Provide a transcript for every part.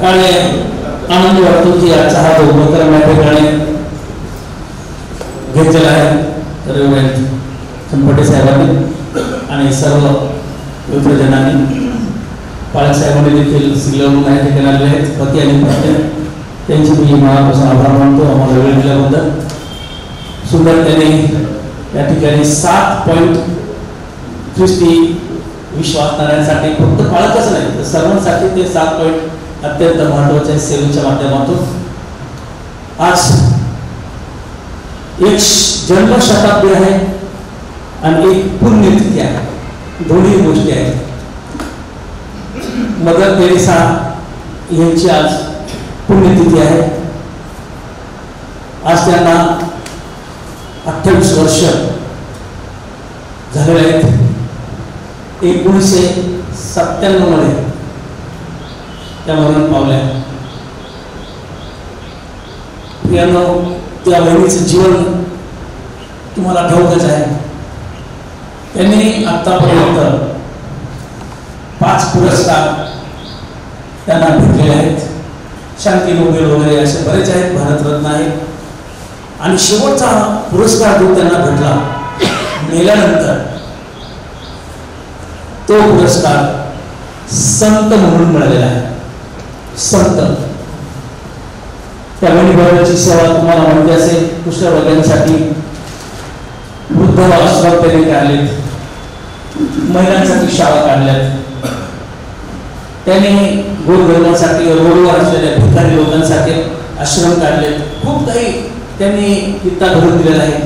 आणि आनंद वाटतो की आजचा हा उपक्रम या ठिकाणी घेतलेला आहे रेव्हरंड चंपटे साहेबांनी आणि सर्व मित्रजनांनी. पालक साहेबांनी देखील सिल्लोडून या ठिकाणी आलेले आहेत. पती आणि पत्नी त्यांची मी मनापासून आभार मानतो आम्हाला वेळ दिल्याबद्दल. सुंदर त्यांनी या ठिकाणी 7.30 विश्वासणाऱ्यांसाठी फक्त पालकच नाही तर सर्वांसाठी ते 7 पॉईंट अत्यंत महत्वाचे आहे. सेवेच्या माध्यमातून आज एक जन्मशताब्दी आहे आणि एक पुण्यतिथी आहे. दोन्ही गोष्टी आहेत. मदर तेरेसा यांची आज पुण्यतिथी आहे. आज त्यांना 28 वर्ष झालेले आहेत. 1997 मध्ये त्या मरण पावल्या. त्या बहिणीचं जीवन तुम्हाला ठाऊकच आहे. त्यांनी आतापर्यंत 5 पुरस्कार त्यांना भेटलेले आहेत. शांती नोबेल वगैरे असे बरेच आहेत. भारतरत्न आहेत. आणि शेवटचा पुरस्कार जो त्यांना भेटला मेल्यानंतर तो पुरस्कार संत म्हणून मिळालेला आहे. संत त्या गणिबाबाची सेवा तुम्हाला माहिती असेल. कुष्ठरोग्यांसाठी वृद्ध आश्रम त्यांनी काढलेत. महिलांसाठी शाळा काढल्यात. त्यांनी गोरगरिबांसाठी रोडवर असलेल्या भिकारी लोकांसाठी आश्रम काढलेत. खूप काही त्यांनी कित्ता घडून दिलेला आहे.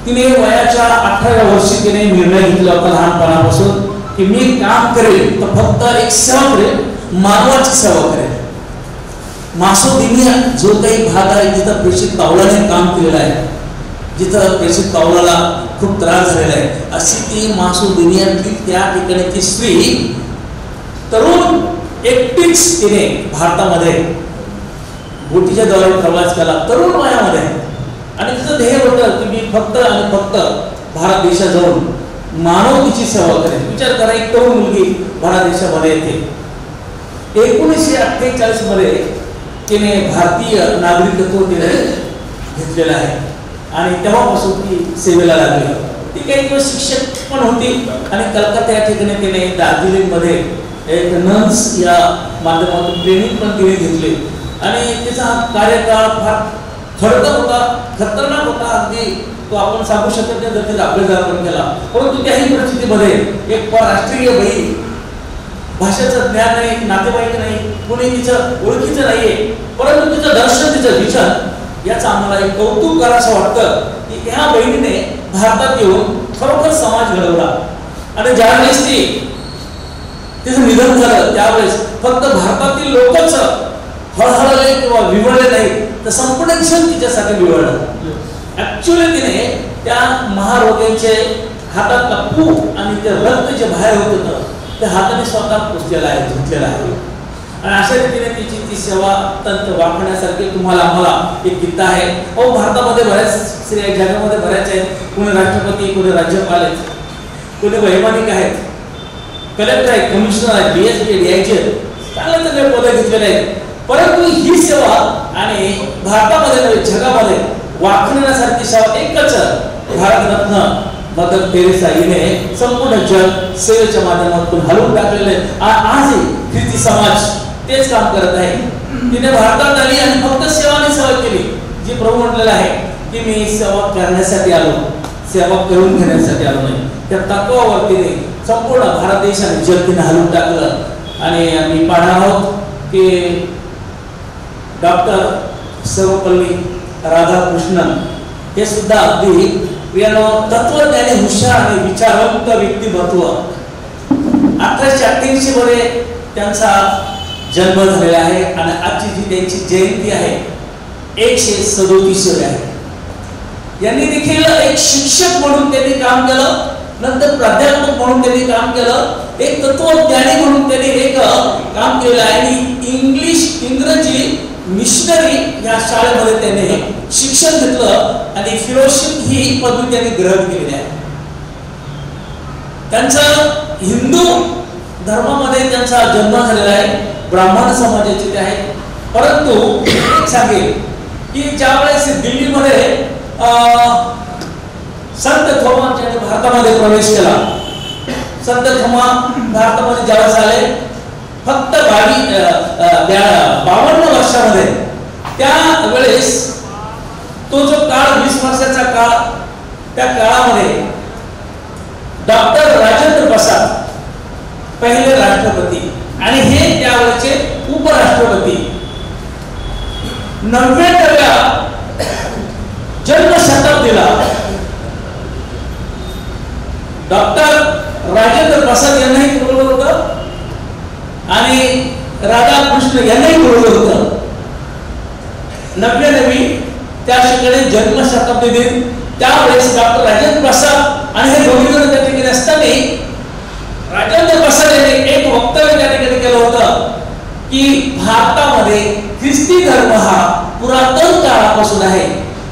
तिने वयाच्या 18व्या वर्षी तिने निर्णय घेतला होता लहानपणापासून की मी काम करेल तर फक्त एक सेवा करेल, मानवाची सेवा करेल. मासोदिनिया जो काही भाग आहे जिथं प्रेषित पावलाने काम केलेलं आहे, जिथं प्रेषित पावलाला खूप त्रास झालेला आहे, अशी ती मासोदिनियातली त्या ठिकाणची स्त्री तरुण एकटीच तिने भारतामध्ये बोटीच्या द्वारे प्रवास केला तरुण वयामध्ये. आणि तिचं ध्येय होतं की मी फक्त आणि फक्त भारत देशात जाऊन मानवतेची सेवा करेन. विचार करा, एक तरुण मुलगी भारत देशामध्ये येते. 1948 मध्ये तिने भारतीय नागरिकत्व तिने घेतलेलं आहे आणि तेव्हापासून ती सेवेला लागली. ती काही दिवस शिक्षक पण होती आणि कलकत्ता या ठिकाणी तिने दार्जिलिंगमध्ये एक नन्स या माध्यमातून ट्रेनिंग पण तिने घेतली. आणि तिचा कार्यकाळ फार खडतर होता, खतरनाक होता. अगदी तो आपण सांगू शकत नाही जर तिचा अभ्यास आपण केला. परंतु त्याही परिस्थितीमध्ये एक परराष्ट्रीय बाई, भाषेचं ज्ञान नाही, नातेवाईक नाही, कोणी तिचं ओळखीचं नाहीये, परंतु तिचं दर्शन, तिचं विचार याचं आम्हाला एक कौतुक करावं वाटतं की ह्या बहिणीने भारतात येऊन खरोखर समाज घडवला. आणि ज्यावेळेस तिचं निधन झालं त्यावेळेस फक्त भारतातील लोकच हळहळले किंवा विवळले नाही तर संपूर्ण जग तिच्यासाठी विवळलं. ऍक्च्युअली तिने त्या महारोग्यांचे हातातला पूक आणि ते रक्त जे बाहेर होत होतं ते हाताने स्वतः पुसलेलं आहे, धुतलेलं आहे. आणि अशा रीतीने तिची ती सेवा तंत्र वापरण्यासारखी तुम्हाला आम्हाला एक गीत आहे. भारतामध्ये बऱ्याच स्त्रिया, जगामध्ये बऱ्याच आहेत. कोणी राष्ट्रपती, कोणी राज्यपाल आहेत, कोणी वैमानिक आहेत, कलेक्टर आहेत, कमिशनर आहेत, DSP, DIG चांगले चांगले पदं घेतलेले आहेत. परंतु ही सेवा आणि भारतामध्ये जगामध्ये वाखण्यासारखी सेवा एकच भारतरत्न मदर तेरेसा हिने संपूर्ण जग सेवेच्या माध्यमातून हलवून टाकलेले. आजही ख्रिस्ती समाज तेच काम करत आहे. तिने भारतात आली आणि फक्त सेवाने सेवा केली. जी प्रभू म्हटलेलं आहे की मी सेवा करण्यासाठी आलो, सेवा करून घेण्यासाठी आलो नाही. त्या तत्वावर तिने संपूर्ण भारत देश आणि जग तिने हलवून टाकलं. आणि आम्ही पाहणार आहोत की डॉक्टर सर्वपल्ली राधाकृष्णन हे सुद्धा अगदी तत्वज्ञानी, हुशार आणि विचारवंत व्यक्तिमत्व. 1888 मध्ये त्यांचा जन्म झालेला आहे आणि आजची जी त्यांची जयंती आहे 137 आहे. यांनी देखील एक शिक्षक म्हणून त्यांनी काम केलं, नंतर प्राध्यापक म्हणून त्यांनी काम केलं, एक तत्वज्ञानी म्हणून त्यांनी एक काम केलं आणि इंग्रजी मिशनरी या शाळेमध्ये त्याने शिक्षण घेतलं आणि फेलोशिप ही पदवी त्यांनी ग्रहण केलेली आहे. त्यांचा हिंदू धर्मामध्ये त्यांचा जन्म झालेला आहे ब्राह्मण समाजाचे ते आहेत. परंतु एक सांगेल की ज्यावेळेस दिल्लीमध्ये संत थोमा ज्यांनी भारतामध्ये प्रवेश केला, संत थोमा भारतामध्ये ज्यावेळेस आले फक्त 52 वर्षामध्ये, त्यावेळेस तो जो काळ 20 वर्षाचा काळ, त्या काळामध्ये डॉक्टर राजेंद्र प्रसाद पहिले राष्ट्रपती आणि हे त्यावेळेचे उपराष्ट्रपती 90व्या जन्मशताब्दीला डॉक्टर राजेंद्र प्रसाद यांनाही बोलवलं होतं आणि राधाकृष्ण यांनाही बोलवलं होतं. 90वी त्या ठिकाणी जन्मशताब्दी दिन, त्यावेळेस डॉक्टर राजेंद्र प्रसाद आणि हे दोन्ही जण त्या ठिकाणी असताना राजेंद्र प्रसाद यांनी एक वक्तव्य त्या ठिकाणी केलं होतं की भारतामध्ये ख्रिस्ती धर्म हा पुरातन काळापासून आहे.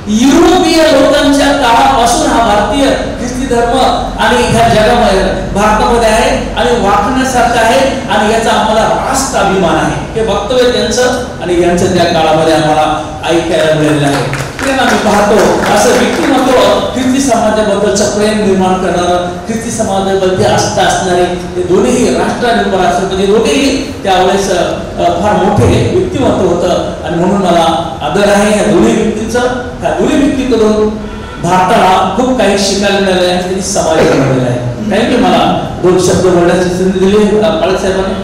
युरोपीय लोकांच्या काळापासून हा भारतीय ख्रिस्ती धर्म आणि ह्या जगामध्ये भारतामध्ये आहे आणि वाखण्यासारखं आहे आणि याचा आम्हाला रास्त अभिमान आहे. हे वक्तव्य त्यांचं आणि यांचं त्या काळामध्ये आम्हाला ऐकायला मिळालेलं आहे. आम्ही पाहतो असं व्यक्तिमत्व ख्रिस्ती समाजाबद्दलचं प्रेम निर्माण करणारं, ख्रिस्ती समाजाबद्दल आस्था असणारे ते दोन्ही राष्ट्र आणि उपराष्ट्रपती दोघेही त्यावेळेस फार मोठे व्यक्तिमत्व होतं आणि म्हणून मला आदर आहे या दोन्ही व्यक्तींचं. ह्या दोन्ही व्यक्तीकडून भारताला खूप काही शिकायला मिळालं आहे, त्यांनी समाज घडवलेला आहे. थँक्यू. मला 2 शब्द बोलण्याची संधी दिली काळे साहेबांनी.